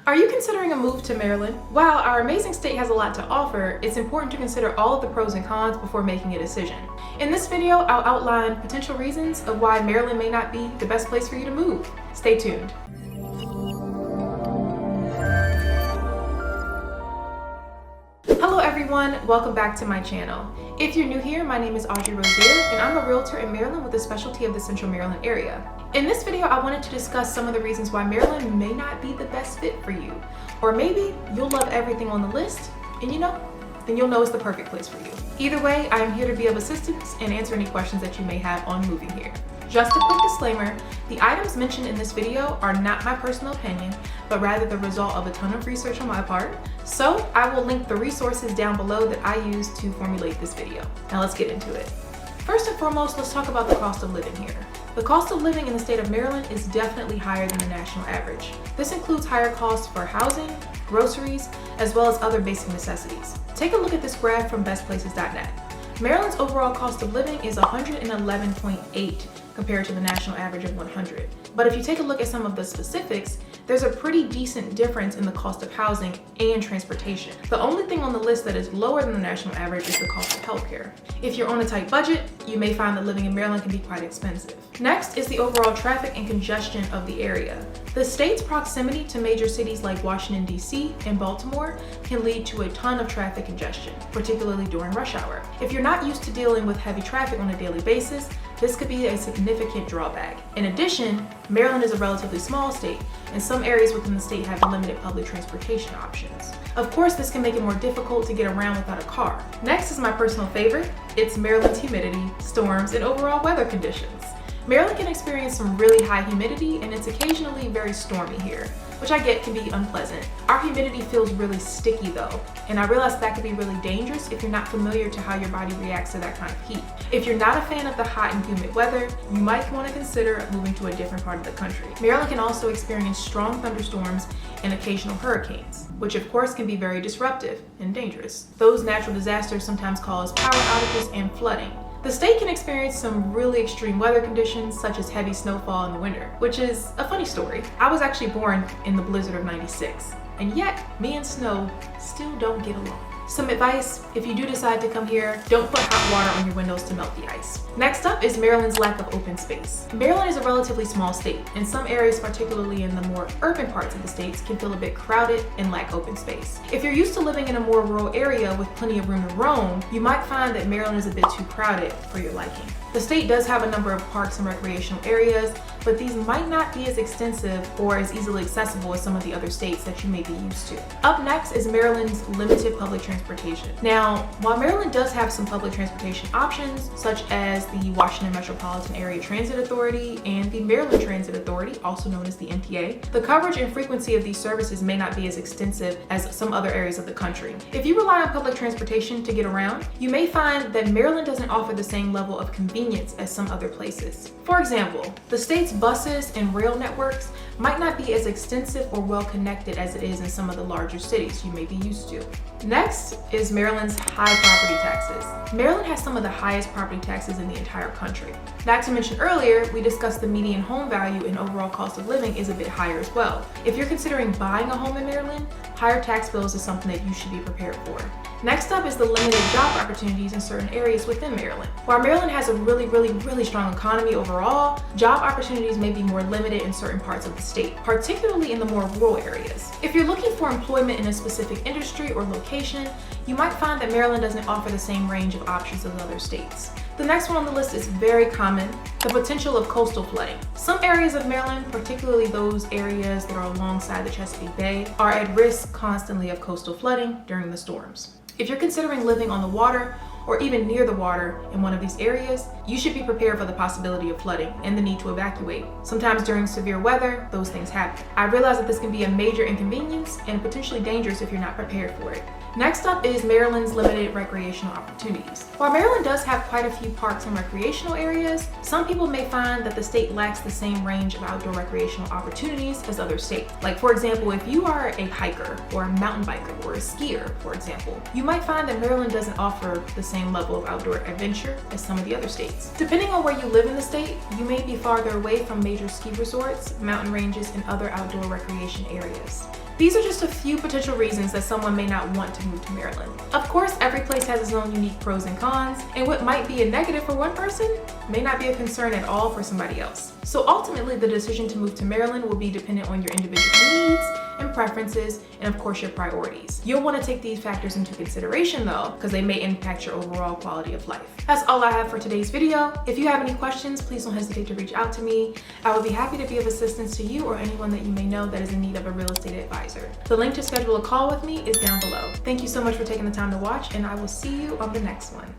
Are you considering a move to Maryland? While our amazing state has a lot to offer, it's important to consider all of the pros and cons before making a decision. In this video, I'll outline potential reasons of why Maryland may not be the best place for you to move. Stay tuned. Hello everyone, welcome back to my channel. If you're new here, my name is Audrey Rozier and I'm a realtor in Maryland with a specialty of the Central Maryland area. In this video, I wanted to discuss some of the reasons why Maryland may not be the best fit for you. Or maybe you'll love everything on the list and then you'll know it's the perfect place for you. Either way, I am here to be of assistance and answer any questions that you may have on moving here. Just a quick disclaimer, the items mentioned in this video are not my personal opinion, but rather the result of a ton of research on my part. So I will link the resources down below that I used to formulate this video. Now let's get into it. First and foremost, let's talk about the cost of living here. The cost of living in the state of Maryland is definitely higher than the national average. This includes higher costs for housing, groceries, as well as other basic necessities. Take a look at this graph from bestplaces.net. Maryland's overall cost of living is 111.8 compared to the national average of 100. But if you take a look at some of the specifics, there's a pretty decent difference in the cost of housing and transportation. The only thing on the list that is lower than the national average is the cost of healthcare. If you're on a tight budget, you may find that living in Maryland can be quite expensive. Next is the overall traffic and congestion of the area. The state's proximity to major cities like Washington, D.C. and Baltimore can lead to a ton of traffic congestion, particularly during rush hour. If you're not used to dealing with heavy traffic on a daily basis, this could be a significant drawback. In addition, Maryland is a relatively small state, and some areas within the state have limited public transportation options. Of course, this can make it more difficult to get around without a car. Next is my personal favorite. It's Maryland's humidity, storms, and overall weather conditions. Maryland can experience some really high humidity, and it's occasionally very stormy here, which I get can be unpleasant. Our humidity feels really sticky though, and I realize that could be really dangerous if you're not familiar to how your body reacts to that kind of heat. If you're not a fan of the hot and humid weather, you might want to consider moving to a different part of the country. Maryland can also experience strong thunderstorms and occasional hurricanes, which of course can be very disruptive and dangerous. Those natural disasters sometimes cause power outages and flooding. The state can experience some really extreme weather conditions such as heavy snowfall in the winter, which is a funny story. I was actually born in the blizzard of '96, and yet me and snow still don't get along. Some advice, if you do decide to come here, don't put hot water on your windows to melt the ice. Next up is Maryland's lack of open space. Maryland is a relatively small state, and some areas, particularly in the more urban parts of the states, can feel a bit crowded and lack open space. If you're used to living in a more rural area with plenty of room to roam, you might find that Maryland is a bit too crowded for your liking. The state does have a number of parks and recreational areas, but these might not be as extensive or as easily accessible as some of the other states that you may be used to. Up next is Maryland's limited public transportation. Now, while Maryland does have some public transportation options, such as the Washington Metropolitan Area Transit Authority and the Maryland Transit Authority, also known as the MTA, the coverage and frequency of these services may not be as extensive as some other areas of the country. If you rely on public transportation to get around, you may find that Maryland doesn't offer the same level of convenience as some other places. For example, the state's buses and rail networks might not be as extensive or well connected as it is in some of the larger cities you may be used to. Next is Maryland's high property taxes. Maryland has some of the highest property taxes in the entire country. Not to mention earlier, we discussed the median home value and overall cost of living is a bit higher as well. If you're considering buying a home in Maryland, higher tax bills is something that you should be prepared for. Next up is the limited job opportunities in certain areas within Maryland. While Maryland has a really strong economy overall, job opportunities may be more limited in certain parts of the state, particularly in the more rural areas. If you're looking for employment in a specific industry or location, you might find that Maryland doesn't offer the same range of options as other states. The next one on the list is very common, the potential of coastal flooding. Some areas of Maryland, particularly those areas that are alongside the Chesapeake Bay, are at risk constantly of coastal flooding during the storms. If you're considering living on the water or even near the water in one of these areas, you should be prepared for the possibility of flooding and the need to evacuate. Sometimes during severe weather, those things happen. I realize that this can be a major inconvenience and potentially dangerous if you're not prepared for it. Next up is Maryland's limited recreational opportunities. While Maryland does have quite a few parks and recreational areas, some people may find that the state lacks the same range of outdoor recreational opportunities as other states. Like for example, if you are a hiker or a mountain biker or a skier, for example, you might find that Maryland doesn't offer the same level of outdoor adventure as some of the other states. Depending on where you live in the state, you may be farther away from major ski resorts, mountain ranges, and other outdoor recreation areas. These are just a few potential reasons that someone may not want to move to Maryland. Of course, every place has its own unique pros and cons, and what might be a negative for one person may not be a concern at all for somebody else. So ultimately, the decision to move to Maryland will be dependent on your individual needs and preferences, and of course your priorities. You'll want to take these factors into consideration though, because they may impact your overall quality of life. That's all I have for today's video. If you have any questions, please don't hesitate to reach out to me. I will be happy to be of assistance to you or anyone that you may know that is in need of a real estate advisor. The link to schedule a call with me is down below. Thank you so much for taking the time to watch, and I will see you on the next one.